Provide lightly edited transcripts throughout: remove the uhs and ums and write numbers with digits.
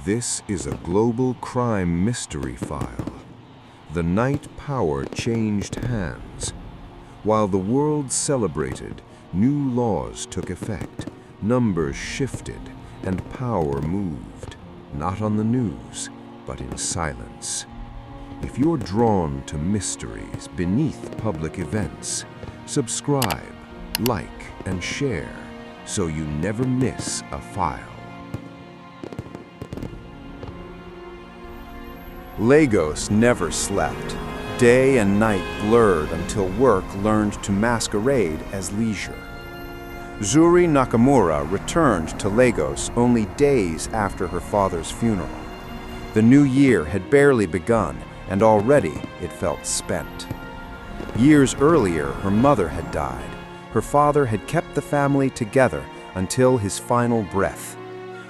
This is a global crime mystery file. The night power changed hands. While the world celebrated, new laws took effect, numbers shifted, and power moved, not on the news, but in silence. If you're drawn to mysteries beneath public events, subscribe, like, and share so you never miss a file. Lagos never slept. Day and night blurred until work learned to masquerade as leisure. Zuri Nakamura returned to Lagos only days after her father's funeral. The new year had barely begun, and already it felt spent. Years earlier, her mother had died. Her father had kept the family together until his final breath.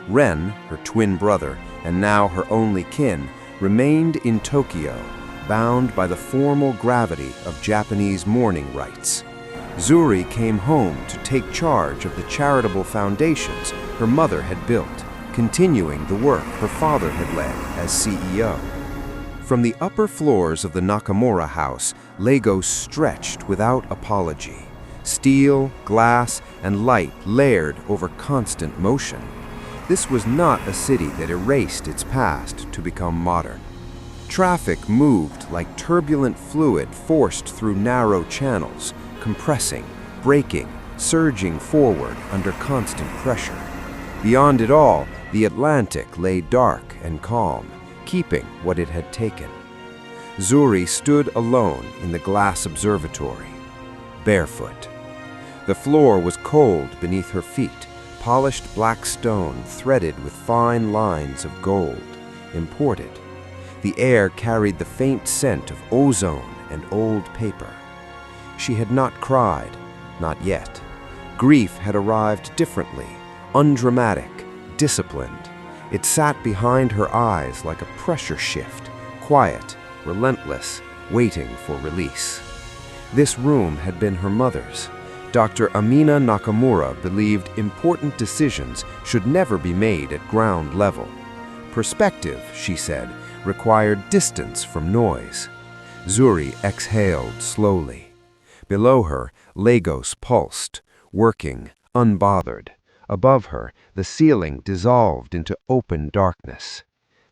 Ren, her twin brother, and now her only kin, remained in Tokyo, bound by the formal gravity of Japanese mourning rites. Zuri came home to take charge of the charitable foundations her mother had built, continuing the work her father had led as CEO. From the upper floors of the Nakamura house, Lagos stretched without apology. Steel, glass, and light layered over constant motion. This was not a city that erased its past to become modern. Traffic moved like turbulent fluid forced through narrow channels, compressing, braking, surging forward under constant pressure. Beyond it all, the Atlantic lay dark and calm, keeping what it had taken. Zuri stood alone in the glass observatory, barefoot. The floor was cold beneath her feet, polished black stone threaded with fine lines of gold, imported. The air carried the faint scent of ozone and old paper. She had not cried, not yet. Grief had arrived differently, undramatic, disciplined. It sat behind her eyes like a pressure shift, quiet, relentless, waiting for release. This room had been her mother's. Dr. Amina Nakamura believed important decisions should never be made at ground level. Perspective, she said, required distance from noise. Zuri exhaled slowly. Below her, Lagos pulsed, working, unbothered. Above her, the ceiling dissolved into open darkness.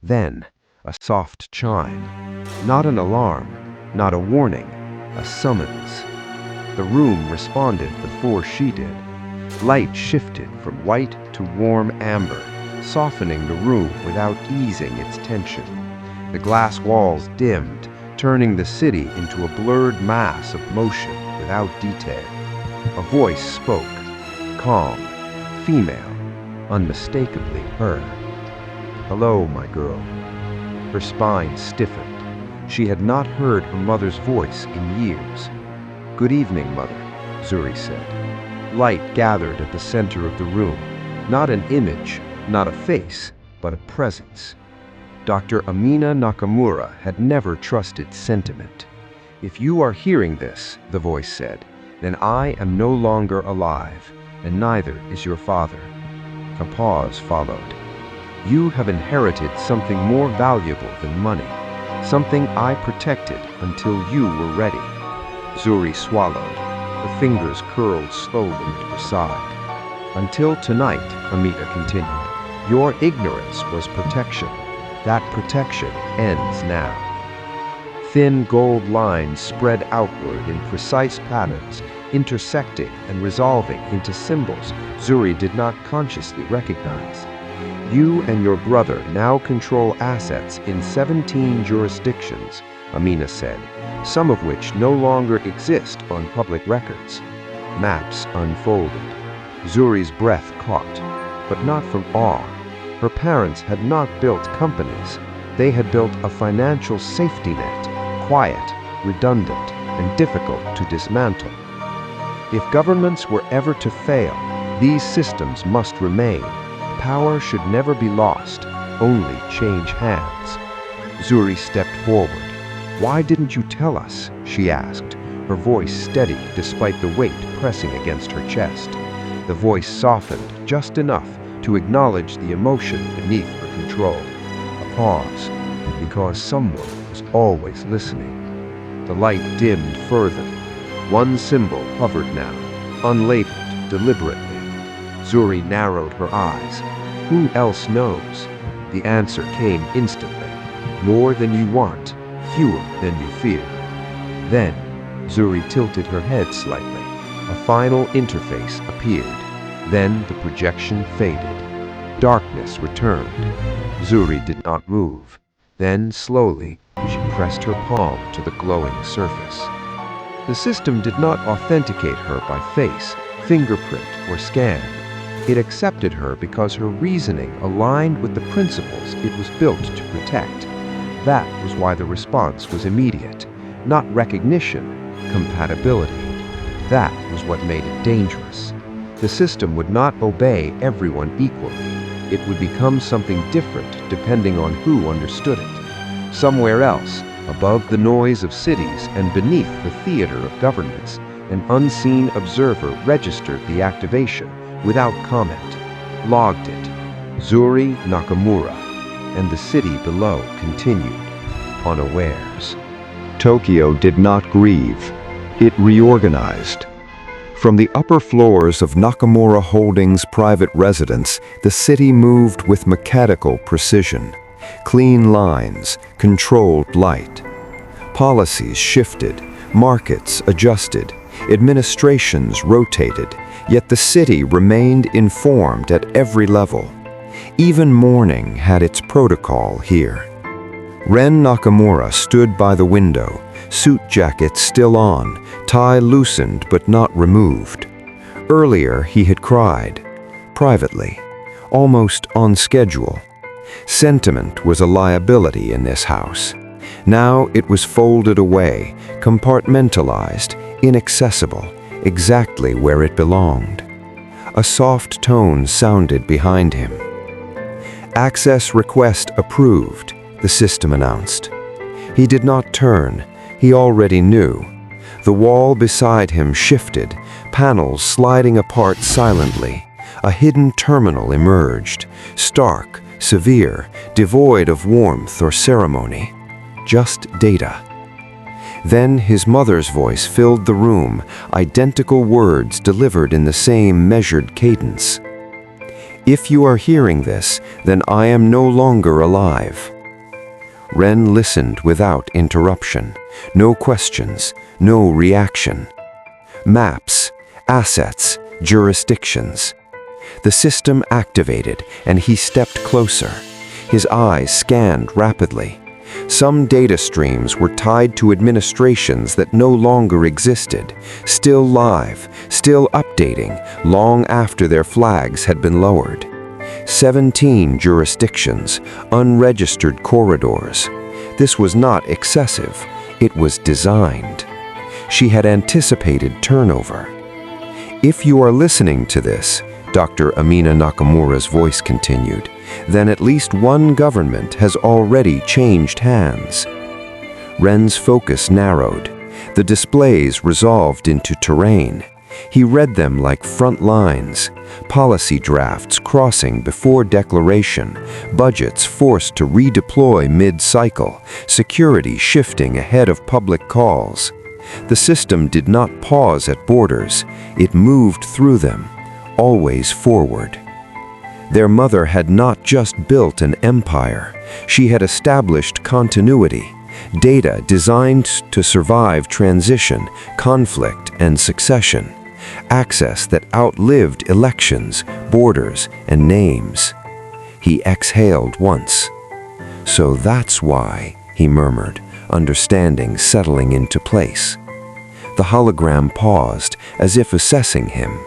Then, a soft chime. Not an alarm, not a warning, a summons. The room responded before she did. Light shifted from white to warm amber, softening the room without easing its tension. The glass walls dimmed, turning the city into a blurred mass of motion without detail. A voice spoke, calm, female, unmistakably her. "Hello, my girl." Her spine stiffened. She had not heard her mother's voice in years. "Good evening, Mother," Zuri said. Light gathered at the center of the room. Not an image, not a face, but a presence. Dr. Amina Nakamura had never trusted sentiment. "If you are hearing this," the voice said, "then I am no longer alive, and neither is your father." A pause followed. "You have inherited something more valuable than money, something I protected until you were ready." Zuri swallowed. Her fingers curled slowly to her side. "Until tonight," Amina continued, "your ignorance was protection. That protection ends now." Thin gold lines spread outward in precise patterns, intersecting and resolving into symbols Zuri did not consciously recognize. "You and your brother now control assets in 17 jurisdictions," Amina said, "some of which no longer exist on public records." Maps unfolded. Zuri's breath caught, but not from awe. Her parents had not built companies. They had built a financial safety net, quiet, redundant, and difficult to dismantle. If governments were ever to fail, these systems must remain. Power should never be lost, only change hands. Zuri stepped forward. "Why didn't you tell us?" she asked, her voice steady despite the weight pressing against her chest. The voice softened just enough to acknowledge the emotion beneath her control, a pause, because someone was always listening. The light dimmed further. One symbol hovered now, unlabeled, deliberately. Zuri narrowed her eyes. Who else knows? The answer came instantly. More than you want, fewer than you fear. Then, Zuri tilted her head slightly. A final interface appeared. Then the projection faded. Darkness returned. Zuri did not move. Then, slowly, she pressed her palm to the glowing surface. The system did not authenticate her by face, fingerprint, or scan. It accepted her because her reasoning aligned with the principles it was built to protect. That was why the response was immediate. Not recognition, compatibility. That was what made it dangerous. The system would not obey everyone equally. It would become something different depending on who understood it. Somewhere else, above the noise of cities and beneath the theater of governments, an unseen observer registered the activation without comment, logged it. Zuri Nakamura, and the city below continued, unawares. Tokyo did not grieve. It reorganized. From the upper floors of Nakamura Holdings' private residence, the city moved with mechanical precision. Clean lines, controlled light. Policies shifted, markets adjusted, administrations rotated, yet the city remained informed at every level. Even mourning had its protocol here. Ren Nakamura stood by the window, suit jacket still on, tie loosened but not removed. Earlier he had cried, privately, almost on schedule. Sentiment was a liability in this house. Now it was folded away, compartmentalized, inaccessible, exactly where it belonged. A soft tone sounded behind him. Access request approved, the system announced. He did not turn. He already knew. The wall beside him shifted, panels sliding apart silently. A hidden terminal emerged, stark, severe, devoid of warmth or ceremony. Just data. Then his mother's voice filled the room, identical words delivered in the same measured cadence. If you are hearing this, then I am no longer alive. Ren listened without interruption. No questions, no reaction. Maps, assets, jurisdictions. The system activated, and he stepped closer. His eyes scanned rapidly. Some data streams were tied to administrations that no longer existed, still live, still updating, long after their flags had been lowered. 17 jurisdictions, unregistered corridors. This was not excessive. It was designed. She had anticipated turnover. If you are listening to this, Dr. Amina Nakamura's voice continued, then at least one government has already changed hands. Ren's focus narrowed. The displays resolved into terrain. He read them like front lines, policy drafts crossing before declaration, budgets forced to redeploy mid-cycle, security shifting ahead of public calls. The system did not pause at borders. It moved through them, always forward. Their mother had not just built an empire. She had established continuity, data designed to survive transition, conflict, and succession. Access that outlived elections, borders, and names. He exhaled once. So that's why, he murmured, understanding settling into place. The hologram paused, as if assessing him.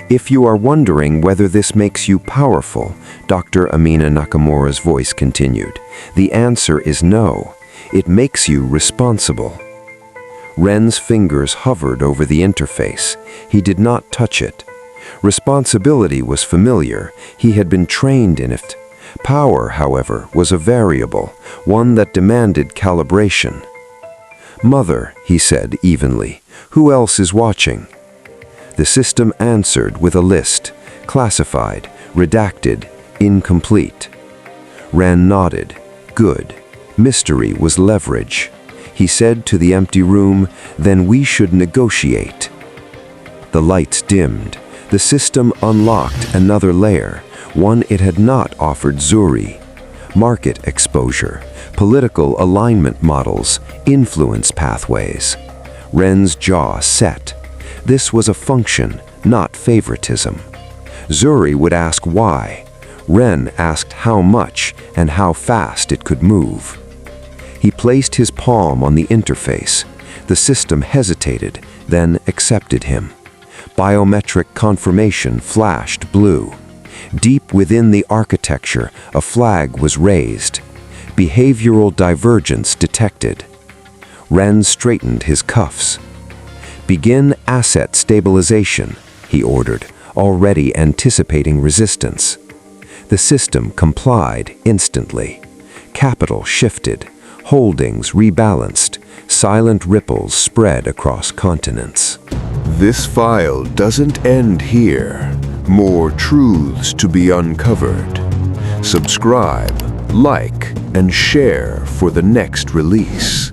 If you are wondering whether this makes you powerful, Dr. Amina Nakamura's voice continued, the answer is no. It makes you responsible. Ren's fingers hovered over the interface. He did not touch it. Responsibility was familiar. He had been trained in it. Power, however, was a variable, one that demanded calibration. Mother, he said evenly, who else is watching? The system answered with a list, classified, redacted, incomplete. Ren nodded. Good. Mystery was leverage. He said to the empty room, "Then we should negotiate." The lights dimmed. The system unlocked another layer, one it had not offered Zuri. Market exposure, political alignment models, influence pathways. Ren's jaw set. This was a function, not favoritism. Zuri would ask why. Ren asked how much and how fast it could move. He placed his palm on the interface. The system hesitated, then accepted him. Biometric confirmation flashed blue. Deep within the architecture, a flag was raised. Behavioral divergence detected. Ren straightened his cuffs. "Begin asset stabilization," he ordered, already anticipating resistance. The system complied instantly. Capital shifted. Holdings rebalanced. Silent ripples spread across continents. This file doesn't end here. More truths to be uncovered. Subscribe, like, and share for the next release.